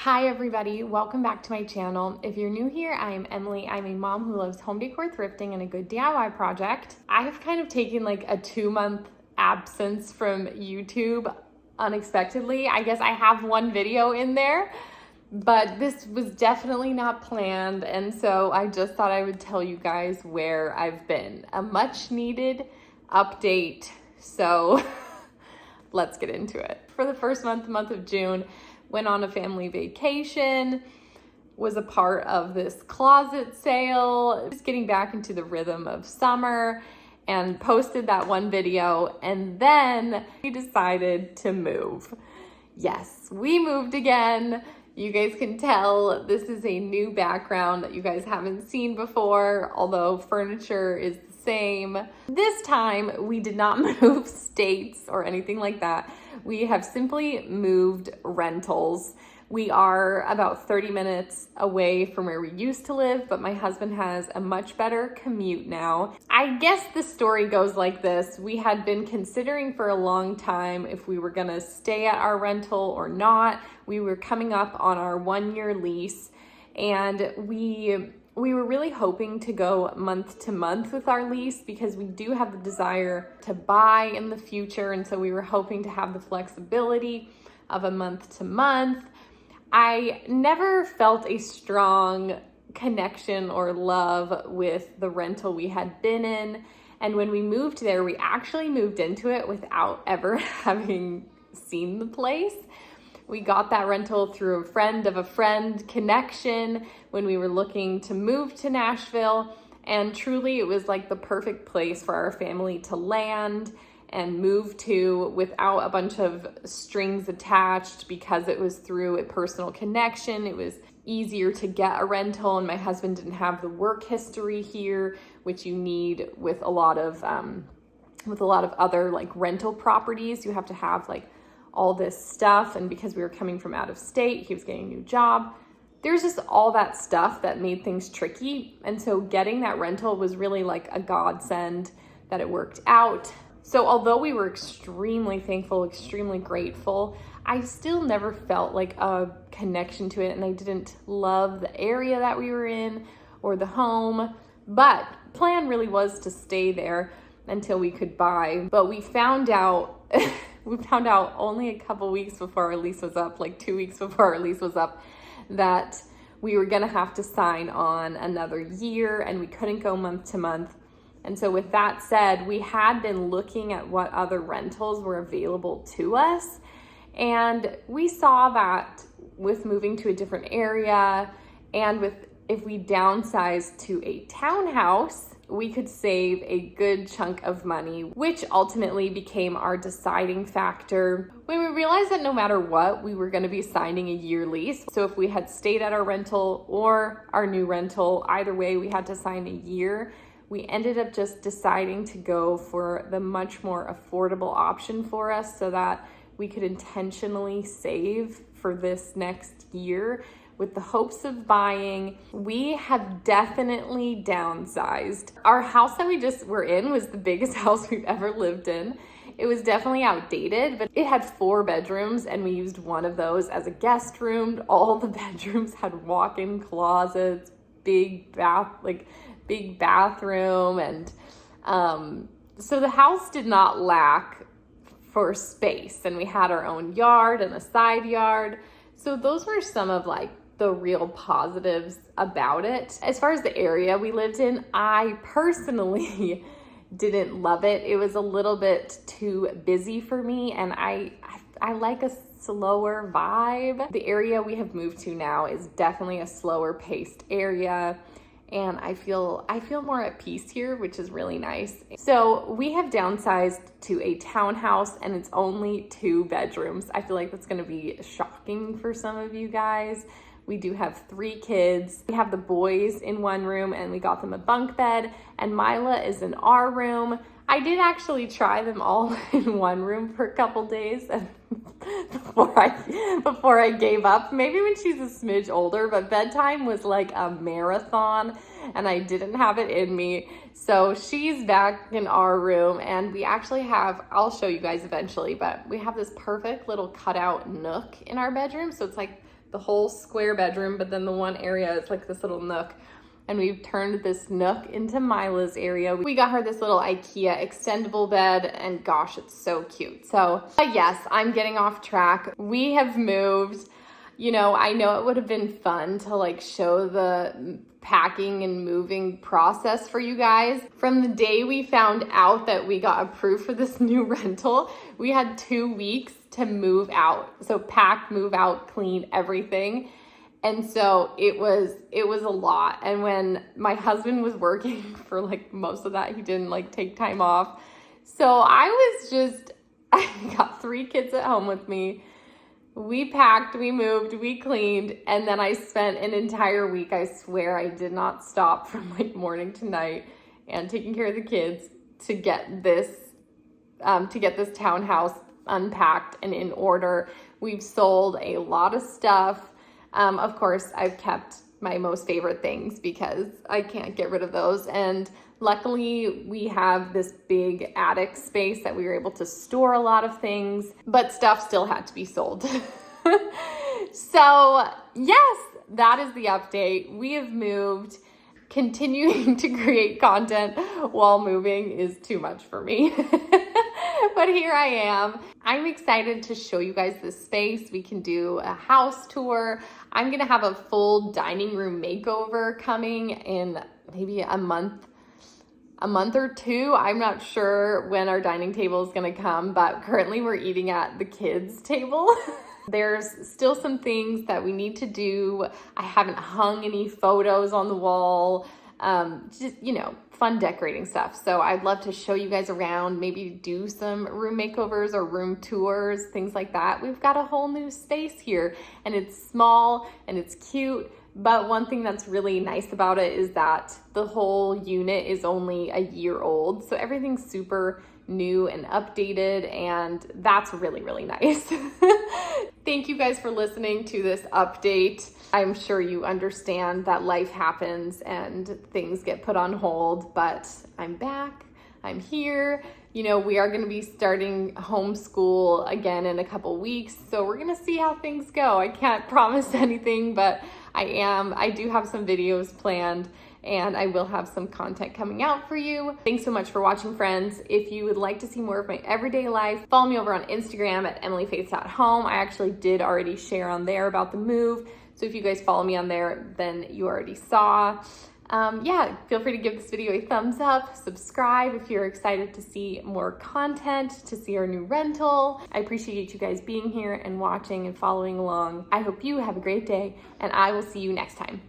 Hi everybody, welcome back to my channel. If you're new here, I am Emily. I'm a mom who loves home decor, thrifting, and a good DIY project. I have kind of taken like a 2-month absence from YouTube unexpectedly. I guess I have one video in there, but this was definitely not planned, and so I just thought I would tell you guys where I've been. A much needed update, so let's get into it. For the first month of June, went on a family vacation, was a part of this closet sale, just getting back into the rhythm of summer, and posted that one video, and then we decided to move. Yes, we moved again. You guys can tell this is a new background that you guys haven't seen before, although furniture is the same. This time we did not move states or anything like that. We have simply moved rentals. We are about 30 minutes away from where we used to live, but my husband has a much better commute now. I guess the story goes like this. We had been considering for a long time if we were gonna stay at our rental or not. We were coming up on our 1-year lease, and we were really hoping to go month to month with our lease because we do have the desire to buy in the future, and so we were hoping to have the flexibility of a month to month. I never felt a strong connection or love with the rental we had been in, and when we moved there, we actually moved into it without ever having seen the place. We got that rental through a friend of a friend connection when we were looking to move to Nashville, and truly it was like the perfect place for our family to land and move to without a bunch of strings attached because it was through a personal connection. It was easier to get a rental, and my husband didn't have the work history here, which you need with a lot of other like rental properties. You have to have like all this stuff, and because we were coming from out of state, he was getting a new job. There's just all that stuff that made things tricky, and so getting that rental was really like a godsend that it worked out. So although we were extremely thankful, extremely grateful, I still never felt like a connection to it, and I didn't love the area that we were in or the home, but the plan really was to stay there until we could buy. But we found out only a couple weeks before our lease was up, like 2 weeks before our lease was up, that we were gonna have to sign on another year and we couldn't go month to month. And so with that said, we had been looking at what other rentals were available to us. And we saw that with moving to a different area and if we downsized to a townhouse, we could save a good chunk of money, which ultimately became our deciding factor when we realized that no matter what, we were going to be signing a year lease. So if we had stayed at our rental or our new rental, either way, we had to sign a year. We ended up just deciding to go for the much more affordable option for us so that we could intentionally save for this next year with the hopes of buying. We have definitely downsized. Our house that we just were in was the biggest house we've ever lived in. It was definitely outdated, but it had 4 bedrooms and we used one of those as a guest room. All the bedrooms had walk-in closets, big bathroom, and so the house did not lack for space, and we had our own yard and a side yard. So those were some of like the real positives about it. As far as the area we lived in, I personally didn't love it. It was a little bit too busy for me, and I like a slower vibe. The area we have moved to now is definitely a slower paced area, and I feel more at peace here, which is really nice. So we have downsized to a townhouse, and it's only 2 bedrooms. I feel like that's gonna be shocking for some of you guys. We do have 3 kids. We have the boys in one room, and we got them a bunk bed, and Mila is in our room. I did actually try them all in one room for a couple days and before I gave up. Maybe when she's a smidge older, but bedtime was like a marathon and I didn't have it in me. So she's back in our room, and we actually have, I'll show you guys eventually, but we have this perfect little cutout nook in our bedroom. So it's like the whole square bedroom, but then the one area is like this little nook. And we've turned this nook into Mila's area. We got her this little IKEA extendable bed, and gosh, it's so cute. So yes, I'm getting off track. We have moved. You know, I know it would have been fun to like show the packing and moving process for you guys. From the day we found out that we got approved for this new rental, we had 2 weeks to move out. So pack, move out, clean everything. And so it was a lot. And when my husband was working for like most of that, he didn't like take time off. So I got 3 kids at home with me. We packed, we moved, we cleaned, and then I spent an entire week, I swear I did not stop from like morning to night and taking care of the kids to get this townhouse unpacked and in order. We've sold a lot of stuff. Of course, I've kept my most favorite things because I can't get rid of those. And luckily, we have this big attic space that we were able to store a lot of things, but stuff still had to be sold. So yes, that is the update. We have moved. Continuing to create content while moving is too much for me. But here I am. I'm excited to show you guys this space. We can do a house tour. I'm gonna have a full dining room makeover coming in maybe a month or two. I'm not sure when our dining table is gonna come, but currently we're eating at the kids' table. There's still some things that we need to do. I haven't hung any photos on the wall. Just, you know, fun decorating stuff. So I'd love to show you guys around, maybe do some room makeovers or room tours, things like that. We've got a whole new space here, and it's small and it's cute. But one thing that's really nice about it is that the whole unit is only a year old. So everything's super new and updated, and that's really, really nice. Thank you guys for listening to this update. I'm sure you understand that life happens and things get put on hold, but I'm back. I'm here. You know, we are going to be starting homeschool again in a couple weeks, so we're going to see how things go. I can't promise anything, but I do have some videos planned, and I will have some content coming out for you. Thanks so much for watching, friends. If you would like to see more of my everyday life, follow me over on Instagram at emilyfaiths.home. I actually did already share on there about the move. So if you guys follow me on there, then you already saw. Yeah, feel free to give this video a thumbs up, subscribe if you're excited to see more content, to see our new rental. I appreciate you guys being here and watching and following along. I hope you have a great day, and I will see you next time.